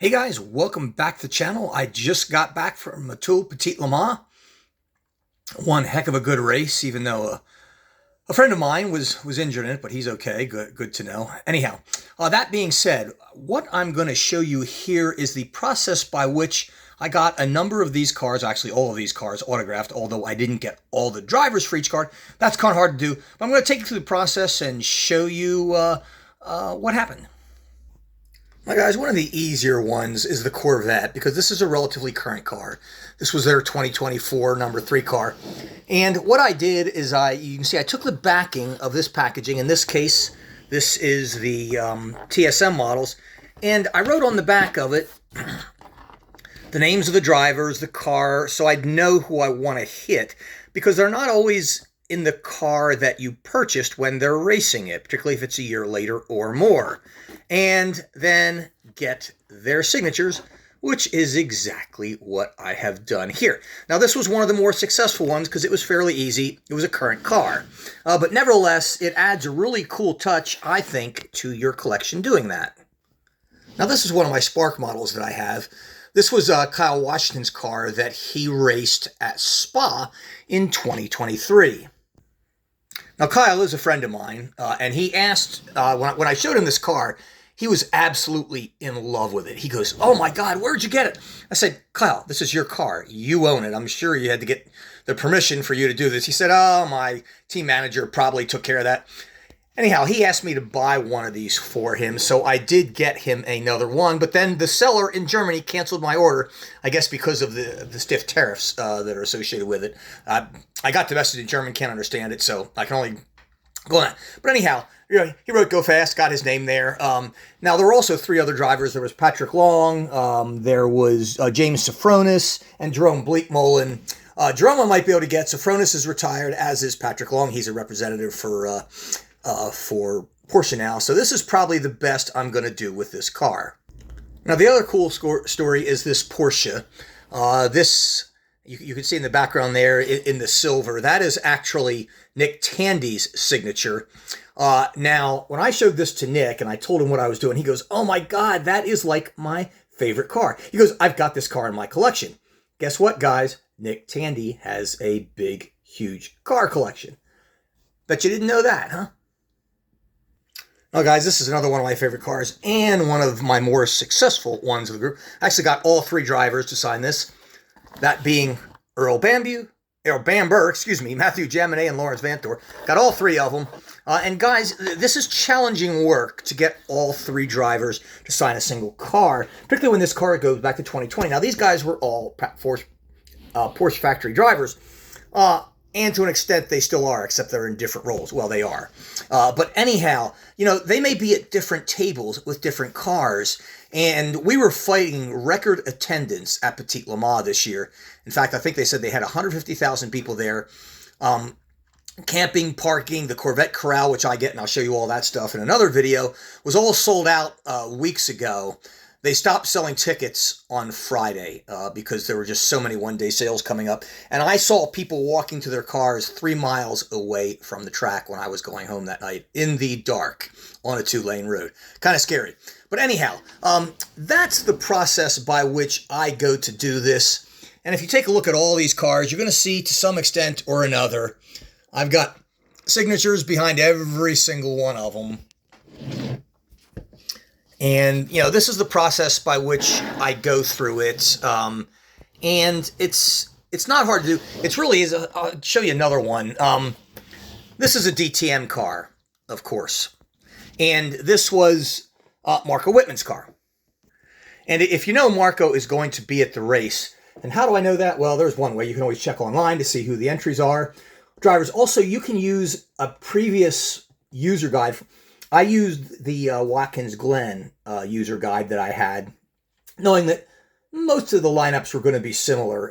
Hey guys, welcome back to the channel. I just got back from Petit Le Mans. One heck of a good race, even though a friend of mine was injured in it, but he's okay. Good to know. Anyhow, that being said, what I'm going to show you here is the process by which I got a number of these cars, actually all of these cars, autographed, although I didn't get all the drivers for each car. That's kind of hard to do, but I'm going to take you through the process and show you what happened. Now guys, one of the easier ones is the Corvette, because this is a relatively current car. This was their 2024 number 3 car. And what I did is you can see I took the backing of this packaging. In this case, this is the TSM models. And I wrote on the back of it the names of the drivers, the car, so I'd know who I want to hit, because they're not always in the car that you purchased when they're racing it, particularly if it's a year later or more. And then get their signatures, which is exactly what I have done here. Now, this was one of the more successful ones because it was fairly easy. It was a current car. But nevertheless, it adds a really cool touch, I think, to your collection doing that. Now, this is one of my Spark models that I have. This was Kyle Washington's car that he raced at Spa in 2023. Now, Kyle is a friend of mine, and he asked, when I showed him this car, he was absolutely in love with it. He goes, "Oh my God, where'd you get it?" I said, "Kyle, this is your car. You own it. I'm sure you had to get the permission for you to do this." He said, "Oh, my team manager probably took care of that." Anyhow, he asked me to buy one of these for him, so I did get him another one, but then the seller in Germany canceled my order, I guess because of the stiff tariffs that are associated with it. I got the message in German, can't understand it, so I can only go on. But anyhow, he wrote "Go Fast," got his name there. Now, there were also 3 other drivers. There was Patrick Long, there was James Safronis, and Jerome Bleakmolen. Jerome I might be able to get. Safronis is retired, as is Patrick Long. He's a representative for Porsche now. So this is probably the best I'm going to do with this car. Now, the other cool story is this Porsche. You can see in the background there in the silver, that is actually Nick Tandy's signature. Now, when I showed this to Nick and I told him what I was doing, he goes, "Oh my God, that is like my favorite car." He goes, "I've got this car in my collection." Guess what, guys? Nick Tandy has a big, huge car collection. Bet you didn't know that, huh? Now, guys, this is another one of my favorite cars and one of my more successful ones of the group. I actually got all 3 drivers to sign this, that being Earl Bamber, Matthew Jaminet, and Lawrence Vantor. Got all 3 of them. And guys, this is challenging work to get all 3 drivers to sign a single car, particularly when this car goes back to 2020. Now, these guys were all Porsche factory drivers. And to an extent, they still are, except they're in different roles. Well, they are. But anyhow, they may be at different tables with different cars. And we were fighting record attendance at Petit Le Mans this year. In fact, I think they said they had 150,000 people there. Camping, parking, the Corvette Corral, which I get, and I'll show you all that stuff in another video, was all sold out weeks ago. They stopped selling tickets on Friday because there were just so many one-day sales coming up. And I saw people walking to their cars 3 miles away from the track when I was going home that night in the dark on a 2-lane road. Kind of scary. But anyhow, that's the process by which I go to do this. And if you take a look at all these cars, you're going to see to some extent or another, I've got signatures behind every single one of them. And, this is the process by which I go through it. And it's not hard to do. It's really is. I'll show you another one. This is a DTM car, of course. And this was Marco Wittmann's car. And if you know Marco is going to be at the race, and how do I know that? Well, there's one way. You can always check online to see who the entries are. Drivers. Also, you can use a previous user guide. I used the Watkins Glen user guide that I had, knowing that most of the lineups were going to be similar.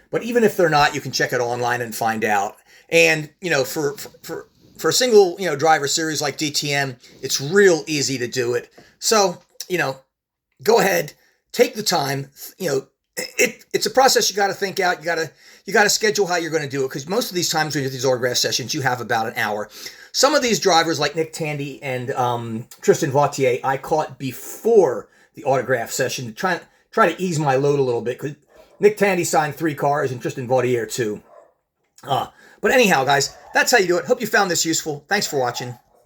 But even if they're not, you can check it online and find out. And, for a single, driver series like DTM, it's real easy to do it. So, go ahead, take the time, it's a process you got to think out. You got to schedule how you're going to do it, because most of these times when you do these autograph sessions, you have about an hour. Some of these drivers, like Nick Tandy and Tristan Vautier, I caught before the autograph session, try to ease my load a little bit, because Nick Tandy signed 3 cars and Tristan Vaudier 2. But anyhow, guys, that's how you do it. Hope you found this useful. Thanks for watching.